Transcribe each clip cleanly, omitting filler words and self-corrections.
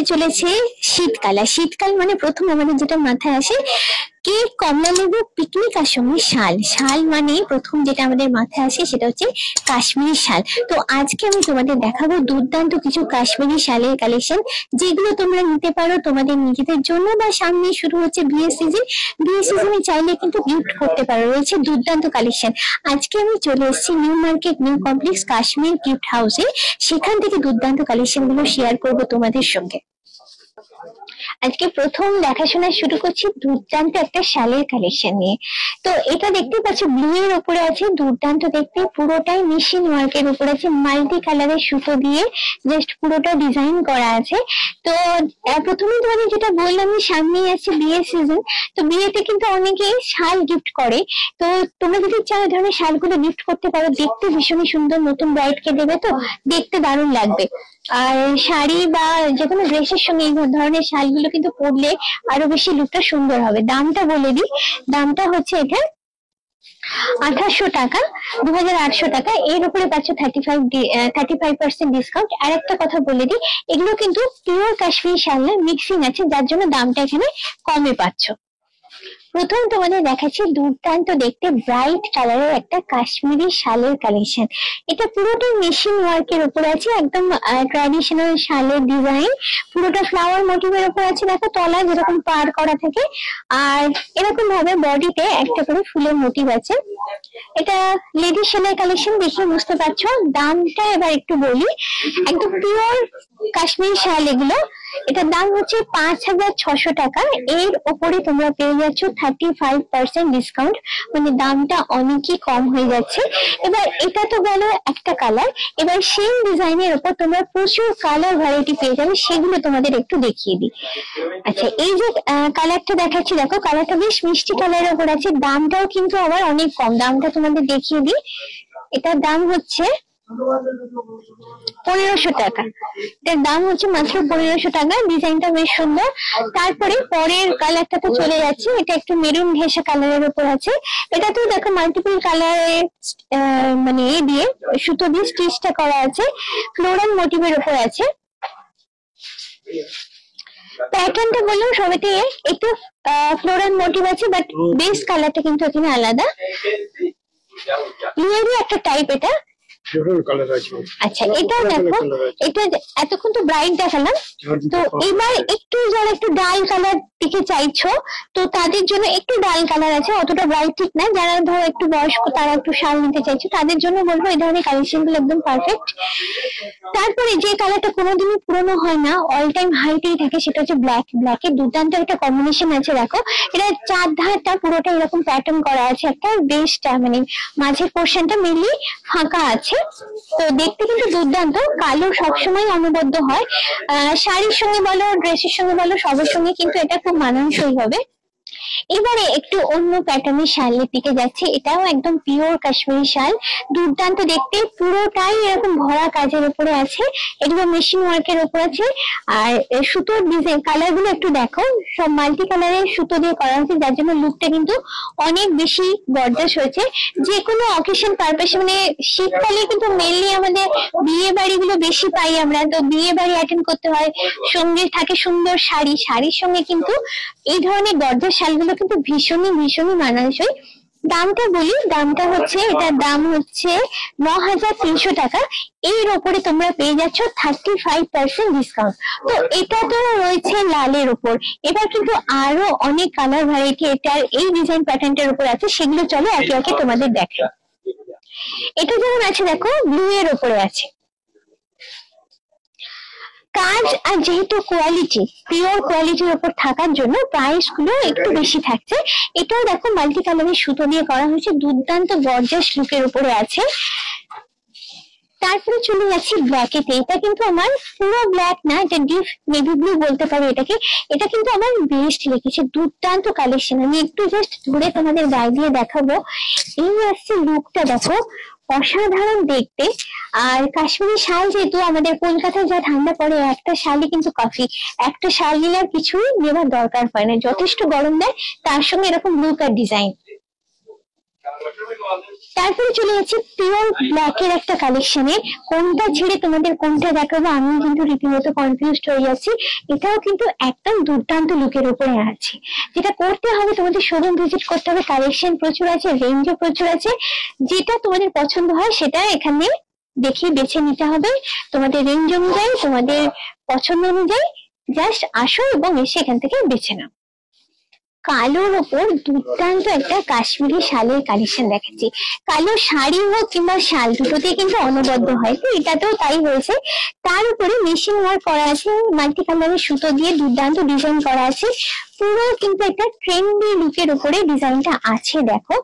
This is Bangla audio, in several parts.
আসতে চলেছে শীতকাল। আর শীতকাল মানে প্রথম আমাদের যেটা মাথায় আসে কেক, কমলা লেবু, পিকনিক আর সঙ্গে শাল। শাল মানে প্রথম যেটা আমাদের মাথায় আসে সেটা হচ্ছে কাশ্মীরি শাল। তো আজকে আমি তোমাদের দেখাবো দুর্দান্ত কিছু কাশ্মীরি শালের কালেকশন, যেগুলো তোমরা নিতে পারো তোমাদের নিজেদের জন্য, বা সামনে শুরু হচ্ছে বিয়ের সিজন, বিয়ের সিজনে চাইলে কিন্তু গিফট করতে পারো। রয়েছে দুর্দান্ত কালেকশন। আজকে আমি চলে এসেছি new market new complex Kashmir gift হাউসে। সেখান থেকে দুর্দান্ত কালেকশন গুলো শেয়ার করবো তোমাদের সঙ্গে। আজকে প্রথম দেখাশোনা শুরু করছি দুর্দান্ত একটা শালের কালেকশন নিয়ে। তো এটা দেখতে পাচ্ছ ব্লু এর উপরে আছে, দুর্দান্ত দেখতে, পুরোটাই মেশিন ওয়ার্কের উপরে আছে, মাল্টি কালারের সুতো দিয়ে জাস্ট পুরোটা ডিজাইন করা আছে। তো প্রথমে তোমাদের যেটা বললাম, সামনেই আছে বিয়ের সিজন। তো বিয়েতে কিন্তু অনেকে শাল গিফট করে। তো তোমরা যদি চাও ধরনের শালগুলো গিফট করতে পারো, দেখতে ভীষণই সুন্দর, নতুন ব্রাইডকে দেবে তো দেখতে দারুণ লাগবে। আর শাড়ি বা যেকোনো ড্রেসের সঙ্গে এই ধরনের শালগুলো কিন্তু পরলে আরো বেশি লুকটা সুন্দর হবে। দামটা বলে দিই, দামটা হচ্ছে এটা 1800 টাকা, 2800 টাকা। এর উপরে পাচ্ছ 35% ডিসকাউন্ট। আর একটা কথা বলে দিই, এগুলো কিন্তু পিওর কাশ্মীরি শাল না, মিক্সিং আছে, যার জন্য দামটা এখানে কমে পাচ্ছ। প্রথম তোমাদের দেখাচ্ছি দুর্দান্ত দেখতে ব্রাইট কালারের একটা কাশ্মীরি শালের কালেকশন। এটা পুরোটাই মেশিন ওয়ার্কের উপর আছে, একদম ট্র্যাডিশনাল শালের ডিজাইন, পুরোটা ফ্লাওয়ার মোটিভের উপর আছে। দেখো তলায় যেরকম পার করা থাকে, আর এরকম ভাবে বডিতে একটা করে ফুলের মোটিভ আছে। এটা লেডি শালের কালেকশন, দেখে বুঝতে পারছো। দামটা এবার একটু বলি, একদম পিওর কাশ্মীরি শাল এগুলো। এটার দাম হচ্ছে 5600 টাকা। এর উপরে তোমরা পেয়ে যাচ্ছ 35% ডিসকাউন্ট, মানে দামটা অনেকই কম হয়ে যাচ্ছে। এবার এটা তো গেল একটা কালার, এবার সেম ডিজাইনের উপর তোমরা প্রচুর কালার ভ্যারাইটি পেয়ে যাবে, সেগুলো তোমাদের একটু দেখিয়ে দিই। আচ্ছা, এই যে কালারটা দেখাচ্ছি, দেখো কালারটা বেশ মিষ্টি কালারের উপর আছে, দামটাও কিন্তু আবার অনেক কম। দামটা তোমাদের দেখিয়ে দিই, এটার দাম হচ্ছে 1500 টাকা। এটার দাম হচ্ছে মাত্র 1500 টাকা। ডিজাইনটা বেশ সুন্দর। তারপরে পরের কালারটা তো চলে যাচ্ছে, এটা একটু মেরুন ঘেঁষা কালারের উপর আছে। এটা তো দেখো মাল্টিপল কালারের মানে এ দিয়ে সুতো দিয়ে স্টিচটা করা আছে, ফ্লোরাল মোটিভের উপর আছে। প্যাটার্নটা বললাম সবেতে একটু ফ্লোরাল মোটিভ আছে, বাট বেস কালারটা কিন্তু এখানে আলাদা। ইয়েরই একটা টাইপ এটা। আচ্ছা, এটা দেখো, এটা এতক্ষণ তো ব্রাইট দেখালাম, তো এবার একটু যারা একটু ডাল কালার দিকে চাইছো, তো তাদের জন্য একটু ডাল কালার আছে, অতটা ব্রাইট ঠিক না। যারা ধরো একটু বয়স্ক, তারা একটু শাল নিতে চাইছো, তাদের জন্য বলবো এই ধরনের কালেকশন গুলো একদম পারফেক্ট। তারপরে যে কালারটা কোনোদিনই পুরনো হয় না, অল টাইম হাইটেই থাকে, সেটা হচ্ছে ব্ল্যাক। ব্ল্যাকের দুর্দান্ত একটা কম্বিনেশন আছে। দেখো এটা চার ধারটা পুরোটা এরকম প্যাটার্ন করা আছে, একটা বেসটা মানে মাঝের পোর্শনটা মেনলি ফাঁকা আছে। তো দেখতে কিন্তু দুর্দান্ত। কালো সবসময় অনবদ্য হয়, শাড়ির সঙ্গে বলো, ড্রেসের সঙ্গে বলো, সবের সঙ্গে কিন্তু এটা খুব মানানসই হবে। এবারে একটু অন্য প্যাটার্নের শালের দিকে যাচ্ছে। এটাও একদম পিওর কাশ্মীরি শাল, দুর্দান্ত দেখতে, পুরোটাই এরকম ভরা কাজের উপরে আছে, এগুলো মেশিন ওয়ার্কের উপর আছে। আর সুতোর ডিজাইন কালার গুলো একটু দেখো, সব মাল্টি কালারের সুতো দিয়ে করা হয়েছে, যার জন্য লুকটা কিন্তু অনেক বেশি গর্জাস হয়েছে। যে কোনো অকেশন পারপাসে, মানে শীতকালে কিন্তু মেনলি আমাদের বিয়ে বাড়িগুলো বেশি পাই আমরা, তো বিয়ে বাড়ি অ্যাটেন্ড করতে হয়, সঙ্গে থাকে সুন্দর শাড়ি, শাড়ির সঙ্গে কিন্তু এই ধরনের গর্জাস শালগুলো কিন্তু ভীষণই ভীষণই মানানসই। দামটা বলি, দামটা হচ্ছে, এটার দাম হচ্ছে 9300 টাকা। এর ওপরে তোমরা পেয়ে যাচ্ছ 35% ডিসকাউন্ট। তো এটা তো রয়েছে লালের উপর, এবার কিন্তু আরো অনেক কালার ভ্যারাইটি এটার এই ডিজাইন প্যাটার্নটার উপর আছে, সেগুলো চলো একে একে তোমাদের দেখো। এটা যেমন আছে দেখো ব্লু এর উপরে আছে কাজ, আর যেহেতু কোয়ালিটি পিওর কোয়ালিটির উপর থাকার জন্য প্রাইস গুলো একটু বেশি থাকছে। এটাও দেখো মাল্টি কালারের সুতো দিয়ে করা হয়েছে, দুর্দান্ত গর্জাস লুকের উপরে আছে। তারপরে চলে যাচ্ছি ব্ল্যাকেতে। এটা কিন্তু আমার পুরো ব্ল্যাক না, এটা ডিপ নেভি ব্লু বলতে পারি এটাকে। এটা কিন্তু আমার বেস্ট লেগেছে, দুর্দান্ত কালেকশন। আমি একটু জাস্ট ধরে তোমাদের গায়ে দিয়ে দেখাবো। এই আসছে লুকটা, দেখো অসাধারণ দেখতে। আর কাশ্মীরি শাল যেহেতু আমাদের কলকাতায় যা ঠান্ডা পড়ে, একটা শালই কিন্তু কাফি, একটা শাল নিলে আর কিছুই নেওয়ার দরকার হয় না, যথেষ্ট গরম দেয়। তার সঙ্গে এরকম লুক আর ডিজাইন। তারপরে চলে যাচ্ছে পিওর ব্ল্যাক এর একটা কালেকশনে। কোনটা ছেড়ে তোমাদের কোনটা দেখাবো আমি কিন্তু রীতিমতো কনফিউজড হয়ে যাচ্ছি। এটাও কিন্তু একদম দুর্দান্ত লুকের উপরে আছে। যেটা করতে হবে তোমাদের শোরুম ভিজিট করতে হবে, কালেকশন প্রচুর আছে, রেঞ্জও প্রচুর আছে। যেটা তোমাদের পছন্দ হয় সেটা এখানে দেখে বেছে নিতে হবে তোমাদের রেঞ্জ অনুযায়ী, তোমাদের পছন্দ অনুযায়ী। জাস্ট আসো এবং এসে এখান থেকে বেছে নাও। কালোর ওপর দুর্দান্ত একটা কাশ্মীরি শালের কালেকশন দেখাচ্ছি। কালো শাড়ি হোক কিংবা শাল দুটোতেই কিন্তু অনবদ্য হয়, তো এটাতেও তাই হয়েছে। তার উপরে মেশিন ওয়ার্ক করা আছে, মাল্টি কালারের সুতো দিয়ে দুর্দান্ত ডিজাইন করা আছে। পুরো কিন্তু একটা ট্রেন্ডি লুকের উপরে ডিজাইনটা আছে। দেখো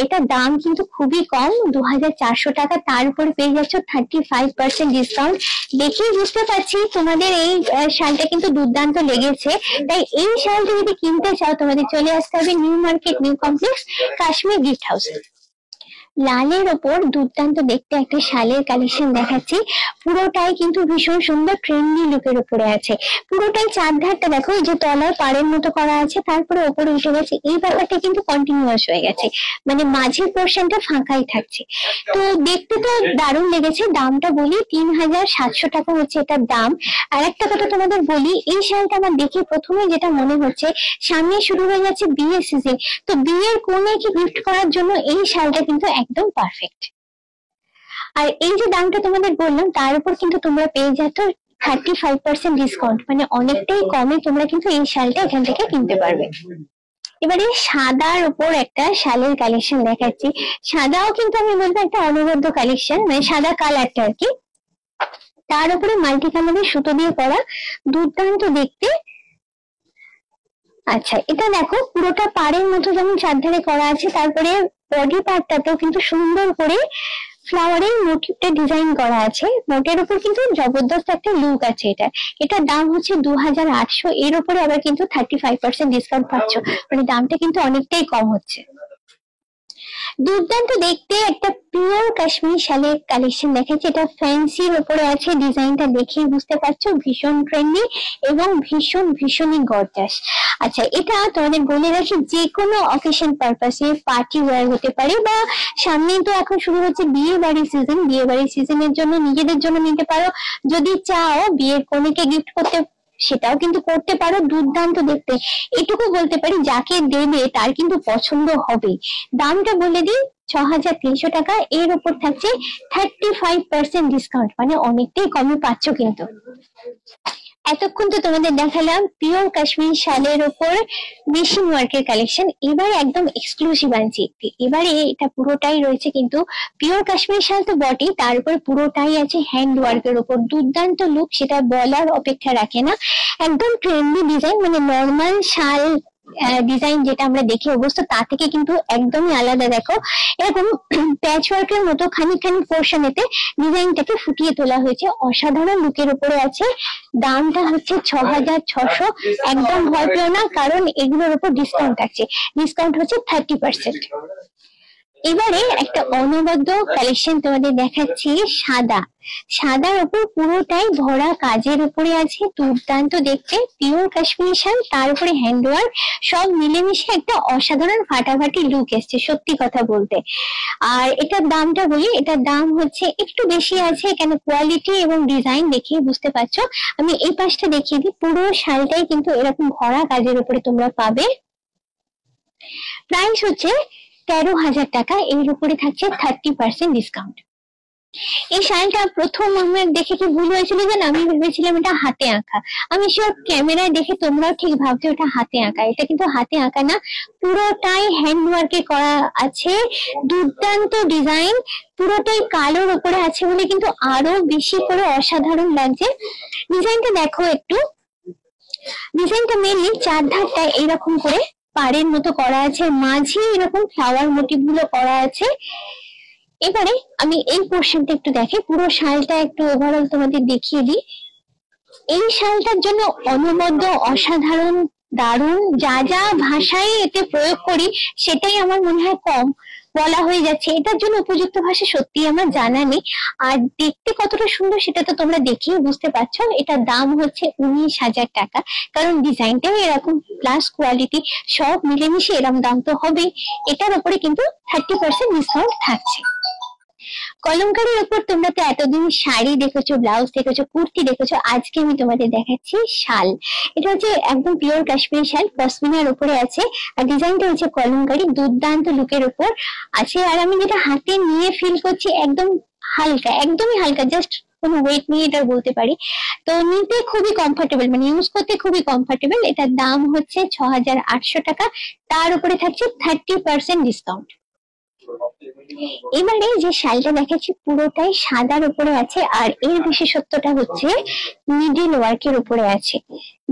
এটার দাম কিন্তু খুবই কম, 2400 টাকা। তার উপরে পেয়ে যাচ্ছ 35% ডিসকাউন্ট। দেখেই বুঝতে পারছি তোমাদের এই শালটা কিন্তু দুর্দান্ত লেগেছে। তাই এই শালটা যদি কিনতে চাও তোমাদের চলে আসতে হবে new market, new complex, Kashmir gift হাউসে। লালের ওপর দুর্দান্ত দেখতে একটা শালের কালেকশন দেখাচ্ছি। পুরোটাই কিন্তু ভীষণ সুন্দর ট্রেন্ডি লুকের উপরে আছে। পুরোটাই চারধারটা দেখো, এই যে তলার পাড়ের মতো করা আছে, তারপরে ওপরে উঠে গেছে। এই ব্যাপারটা কিন্তু কন্টিনিউয়াস হয়ে গেছে, মানে মাঝের পোর্শনটা ফাঁকাই থাকছে। তো দেখতে তো দারুণ লেগেছে। দামটা বলি 3700 টাকা হচ্ছে এটার দাম। আর একটা কথা তোমাদের বলি, এই শালটা আমার দেখে প্রথমে যেটা মনে হচ্ছে, সামনে শুরু হয়ে যাচ্ছে বিয়ের সিজন, তো বিয়ের কনেকে গিফট করার জন্য এই শালটা কিন্তু একদম পারফেক্ট। আর এই যে দামটা তোমাদের বললাম তার উপর কিন্তু তোমরা পেয়ে যাচ্ছ 35% ডিসকাউন্ট, মানে অনেকটাই কমে তোমরা কিন্তু এই শালটা এখান থেকে কিনতে পারবে। এবারে সাদার উপর একটা শালের কালেকশন দেখাচ্ছি। সাদাও কিন্তু আমি বলবো একটা অনবদ্য কালেকশন, মানে সাদা কালারটা আর কি, তার উপরে মাল্টি কালারের সুতো দিয়ে করা, দুর্দান্ত দেখতে। আচ্ছা এটা দেখো পুরোটা পাড়ের মতো যেমন চারধারে করা আছে, তারপরে বডি পার্টটাতেও কিন্তু সুন্দর করে ফ্লাওয়ারের মোটিভটা ডিজাইন করা আছে। মোটের উপর কিন্তু জবরদস্ত একটা লুক আছে এটা। এটার দাম হচ্ছে 2800। এর উপরে আবার কিন্তু 35% ডিসকাউন্ট পাচ্ছ, মানে দামটা কিন্তু অনেকটাই কম হচ্ছে। দুর্দান্ত দেখতে একটা পিওর কাশ্মীর শালের কালেকশন দেখাচ্ছি। এটা ফ্যান্সির উপরে আছে, ডিজাইনটা দেখেই বুঝতে পারছো ভীষণ ট্রেন্ডি এবং ভীষণই গর্জাস। আচ্ছা এটা তোমাদের বলে রাখি, যে কোনো অকেশন পারপাসে পার্টি ওয়্যার হতে পারে, বা সামনেই তো এখন শুরু হচ্ছে বিয়ে বাড়ির সিজন, বিয়ে বাড়ির সিজনের জন্য নিজেদের জন্য নিতে পারো। যদি চাও বিয়ের কনেকে গিফট করতে, সেটাও কিন্তু করতে পারো। দুর্দান্ত দেখতে, এটুকু বলতে পারি যাকে দেবে তার কিন্তু পছন্দ হবে। দামটা বলে দিই 6300 টাকা। এর উপর থাকছে 35% ডিসকাউন্ট, মানে অনেকটাই কমে পাচ্ছ কিন্তু। এতক্ষণ তো তোমাদের দেখালাম পিওর কাশ্মীর শালের উপর মেশিন ওয়ার্কের কালেকশন। এবার একদম এক্সক্লুসিভ আনছি একটি। এবারে এটা পুরোটাই রয়েছে কিন্তু পিওর কাশ্মীর শাল তো বটেই, তার উপর পুরোটাই আছে হ্যান্ড ওয়ার্কের উপর। দুর্দান্ত লুক, সেটা বলার অপেক্ষা রাখে না। একদম ট্রেন্ডি ডিজাইন, মানে নর্মাল শাল ডিজাইন যেটা আমরা দেখি অবস্থা তা থেকে কিন্তু একদমই আলাদা। দেখো এরকম প্যাচ ওয়ার্কের মতো খানিক পোর্শনেতে ডিজাইনটাকে ফুটিয়ে তোলা হয়েছে, অসাধারণ লুকের উপরে আছে। দামটা হচ্ছে 6600। একদম ভয় পেও না, কারণ এগুলোর উপর ডিসকাউন্ট আছে। ডিসকাউন্ট হচ্ছে 30%। এবারে একটা অনবদ্য কালেকশন তোমাদের দেখাচ্ছি। সাদার উপর পুরোটাই ভরা কাজের উপরে আছে, দুর্দান্ত দেখতে পিওর কাশ্মীরি শাল, তার উপরে হ্যান্ডওয়ার্ক, সব মিলেমিশে একটা অসাধারণ ফাটাফাটি লুক এসছে সত্যি কথা বলতে। আর এটার দামটা বলি, এটার দাম হচ্ছে একটু বেশি আছে, কেন কোয়ালিটি এবং ডিজাইন দেখে বুঝতে পারছো। আমি এই পাশটা দেখিয়ে দিই, পুরো শালটাই কিন্তু এরকম ভরা কাজের উপরে তোমরা পাবে। প্রাইস হচ্ছে 13,000 টাকা। এর উপরে থাকছে 30% ডিসকাউন্ট। এই শাড়িটা প্রথম আমার দেখে কি ভুল হয়েছিল জানো, আমি ভেবেছিলাম এটা হাতে আঁকা। আমি শিওর ক্যামেরায় দেখে তোমরাও ঠিক ভাবছো এটা হাতে আঁকা, এটা কিন্তু হাতে আঁকা না, পুরোটাই হ্যান্ড ওয়ার্কে করা আছে। দুর্দান্ত ডিজাইন, পুরোটাই কালোর উপরে আছে বলে কিন্তু আরো বেশি করে অসাধারণ লাগছে। ডিজাইনটা দেখো একটু, ডিজাইনটা মেনলি চারধারটা এইরকম করে পাড়ের মতো করা আছে, মাঝে এরকম ফ্লাওয়ার মোটিভ গুলো করা আছে। এবারে আমি এই পোর্শনটা একটু দেখে, পুরো শালটা একটু ওভারঅল তোমাদের দেখিয়ে দিই। এই শালটার জন্য অনবদ্য অসাধারণ দারুণ, যা যা ভাষায় এতে প্রয়োগ করি সেটাই আমার মনে হয় কম বলা হয়ে যাচ্ছে। এটার জন্য উপযুক্ত ভাষা সত্যি আমার জানা নেই। আর দেখতে কতটা সুন্দর সেটা তো তোমরা দেখেই বুঝতে পারছো। এটার দাম হচ্ছে 19,000 টাকা, কারণ ডিজাইনটাও এরকম প্লাস কোয়ালিটি সব মিলেমিশে এরকম দাম তো হবেই। এটার উপরে কিন্তু 30% ডিসকাউন্ট থাকছে। কলমকারীর উপর তোমরা তো এতদিন শাড়ি দেখেছো, ব্লাউজ দেখেছো, কুর্তি দেখেছো, আজকে আমি তোমাদের দেখাচ্ছি শাল। এটা হচ্ছে একদম পিওর কাশ্মীরি শাল, পশমিনার উপরে আছে, আর ডিজাইনটা হচ্ছে কলমকারী, দুর্দান্ত লুকের উপর আছে। আর আমি যেটা হাতে নিয়ে ফিল করছি একদম হালকা, একদমই হালকা, জাস্ট কোনো ওয়েট নিয়ে এটা বলতে পারি। তো নিতে খুবই কমফোর্টেবল, মানে ইউজ করতে খুবই কমফোর্টেবল। এটার দাম হচ্ছে 6,800 টাকা, তার উপরে থাকছে 30% ডিসকাউন্ট। এবারে যে শাড়িটা দেখাচ্ছি পুরোটাই সাদার উপরে আছে, আর এর বিশেষত্বটা হচ্ছে নিডল ওয়ার্কের উপরে আছে।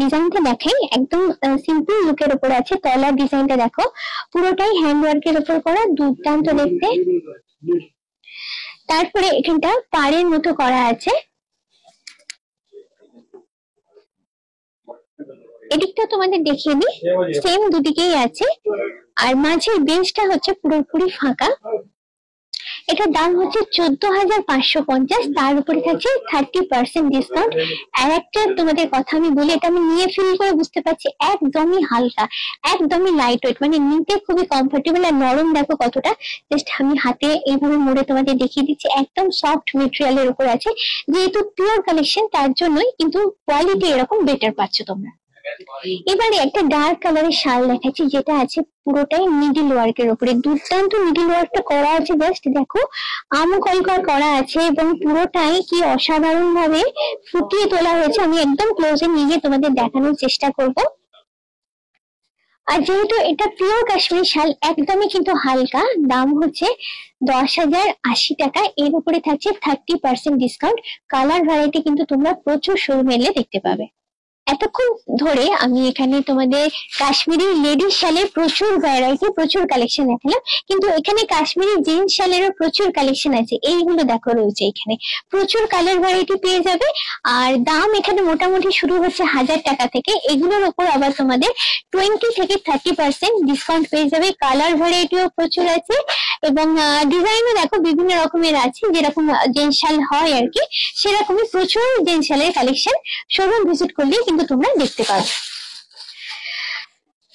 ডিজাইনটা দেখাই, একদম সিম্পল লুকের উপরে আছে। তলার ডিজাইনটা দেখো, পুরোটাই হ্যান্ড ওয়ার্কের উপর করা, দুর্দান্ত দেখতে। তারপরে এখানটা পাড়ের মতো করা আছে, এদিকটা তোমাদের দেখিয়ে দিই, সেম দুদিকেই আছে। আর মাঝের বেঞ্চটা হচ্ছে পুরোপুরি ফাঁকা। এটার দাম হচ্ছে 14,550, তার উপরে থাকছে 30% ডিসকাউন্ট। আর একটা তোমাদের কথা আমি বলি, এটা আমি নিয়ে ফিল করে বুঝতে পারছি একদমই হালকা, একদমই লাইট ওয়েট, মানে নিতে খুবই কমফোর্টেবল। আর নরম দেখো কতটা, জাস্ট আমি হাতে এইভাবে মুড়ে তোমাদের দেখিয়ে দিচ্ছি, একদম সফট মেটেরিয়ালের উপর আছে। যেহেতু পিওর কালেকশন তার জন্যই কিন্তু কোয়ালিটি এরকম বেটার পাচ্ছ তোমরা। এবারে একটা ডার্ক কালারের শাল দেখাচ্ছি, যেটা আছে পুরোটাই মিডিল ওয়ার্কের উপরে। দুর্দান্ত মিডিল ওয়ার্কটা করা আছে, জাস্ট দেখো আমকলকর করা আছে, এবং পুরোটাই কি অসাধারণ ভাবে ফুটিয়ে তোলা হয়েছে। আমি একদম ক্লোজে নিয়ে তোমাদের দেখানোর চেষ্টা করব। আর যেহেতু এটা পিওর কাশ্মীরি শাল, একদমই কিন্তু হালকা, দাম হচ্ছে 10,080 টাকা, এর উপরে থাকছে 30% ডিসকাউন্ট। কালার ভ্যারাইটি কিন্তু তোমরা প্রচুর শোরুমে এলে দেখতে পাবে। এতক্ষণ ধরে আমি এখানে তোমাদের কাশ্মীরি লেডিস শালের প্রচুর ভ্যারাইটি, প্রচুর কালেকশন দেখালাম, কিন্তু এখানে কাশ্মীরি জেন্টস শালেরও প্রচুর কালেকশন আছে। এইগুলো দেখো রয়েছে এখানে, প্রচুর কালার ভ্যারাইটি পেয়ে যাবে। আর দাম এখানে মোটামুটি শুরু হচ্ছে 1,000 টাকা থেকে। এগুলোর উপর আবার তোমাদের 20 থেকে 30% ডিসকাউন্ট পেয়ে যাবে। কালার ভ্যারাইটিও প্রচুর আছে, এবং ডিজাইনও দেখো বিভিন্ন রকমের আছে, যেরকম জেন্টস শাল হয় আর কি, সেরকমই প্রচুর জেন্টস শালের কালেকশন শোরুম ভিজিট করলেই কিন্তু তোমরা দেখতে পাবে।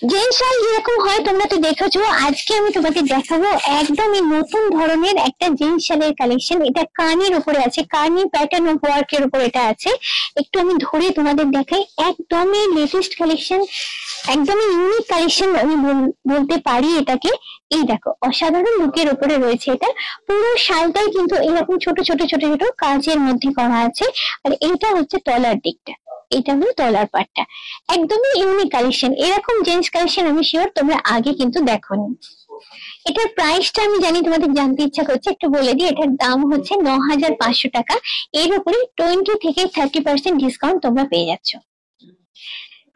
জেন্টস শাল যেরকম হয় তোমরা তো দেখেছো, আজকে আমি তোমাদের দেখাবো একদমই নতুন ধরনের একটা জেন্টস শালের কালেকশন। এটা কানের উপরে আছে, কানি প্যাটার্ন অফ ওয়ার্কের উপর এটা আছে। একটু আমি ধরে তোমাদের দেখাই, একদমই লেটেস্ট কালেকশন, একদমই ইউনিক কালেকশন আমি বলতে পারি এটাকে। এই দেখো অসাধারণ লুকের উপরে রয়েছে এটা। পুরো শালটাই কিন্তু এরকম ছোট ছোট ছোট ছোট কাজের মধ্যে করা আছে। আর এইটা হচ্ছে তলার দিকটা, এটা হলো তলার পাটটা, একদমই ইউনিক কালেকশন। এরকম জেন্টস কালেকশন আমি শিওর তোমরা আগে কিন্তু দেখোনি। এটার প্রাইসটা আমি জানি তোমাদের জানতে ইচ্ছা করছে, একটু বলে দিই। এটার দাম হচ্ছে 9,500 টাকা, এর উপরে 20 থেকে 30% ডিসকাউন্ট তোমরা পেয়ে যাচ্ছ।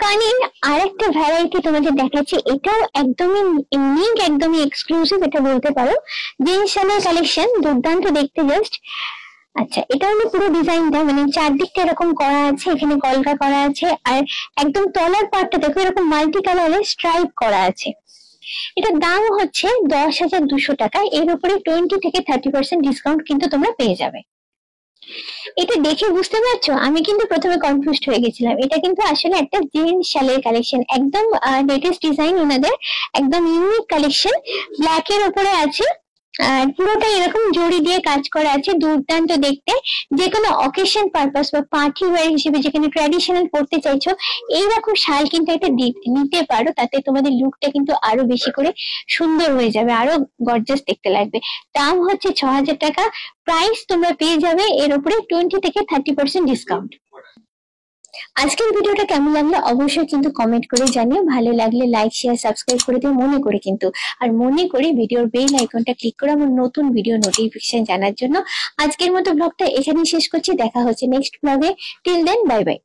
কানের আরেকটা ভ্যারাইটি তোমাদের দেখাচ্ছি, এটাও একদমই ইউনিক, একদমই এক্সক্লুসিভ এটা বলতে পারো। জেন্টস শালের কালেকশন, দুর্দান্ত দেখতে জাস্ট। আচ্ছা, এটা হলো পুরো ডিজাইনটা, মানে চারদিকটা এরকম করা আছে, এখানে কলকা করা আছে, আর একদম তলার পার্টটা দেখো এরকম মাল্টি কালারের স্ট্রাইপ করা আছে। এটার দাম হচ্ছে 10,200 টাকা, এর উপরে 20 থেকে 30% ডিসকাউন্ট কিন্তু তোমরা পেয়ে যাবে। এটা দেখে বুঝতে পারছো, আমি কিন্তু প্রথমে কনফিউজড হয়ে গেছিলাম। এটা কিন্তু আসলে একটা জেন্টস শালের কালেকশন, একদম লেটেস্ট ডিজাইন ওনাদের, একদম ইউনিক কালেকশন। ব্ল্যাক এর উপরে আছে, আর পুরোটা এরকম জড়ি দিয়ে কাজ করা আছে, দুর্দান্ত দেখতে। যে কোনো অকেশন পারপাস বা পার্টি ওয়্যার হিসেবে যেখানে ট্র্যাডিশনাল পড়তে চাইছো, এইরকম শাল কিন্তু একটা নিতে পারো, তাতে তোমাদের লুকটা কিন্তু আরো বেশি করে সুন্দর হয়ে যাবে, আরো গর্জাস দেখতে লাগবে। দাম হচ্ছে 6,000 টাকা, প্রাইস তোমরা পেয়ে যাবে এর উপরে 20 থেকে 30% ডিসকাউন্ট। আজকের ভিডিওটা কেমন লাগলো অবশ্যই কিন্তু কমেন্ট করে জানিও। ভালো লাগলে লাইক শেয়ার সাবস্ক্রাইব করে দিও মনে করে কিন্তু, আর মনে করে ভিডিওর বেল আইকনটা ক্লিক করে আমার নতুন ভিডিও নোটিফিকেশন জানার জন্য। আজকের মতো ব্লগটা এখানেই শেষ করছি, দেখা হচ্ছে নেক্সট ব্লগে। Till then, bye by.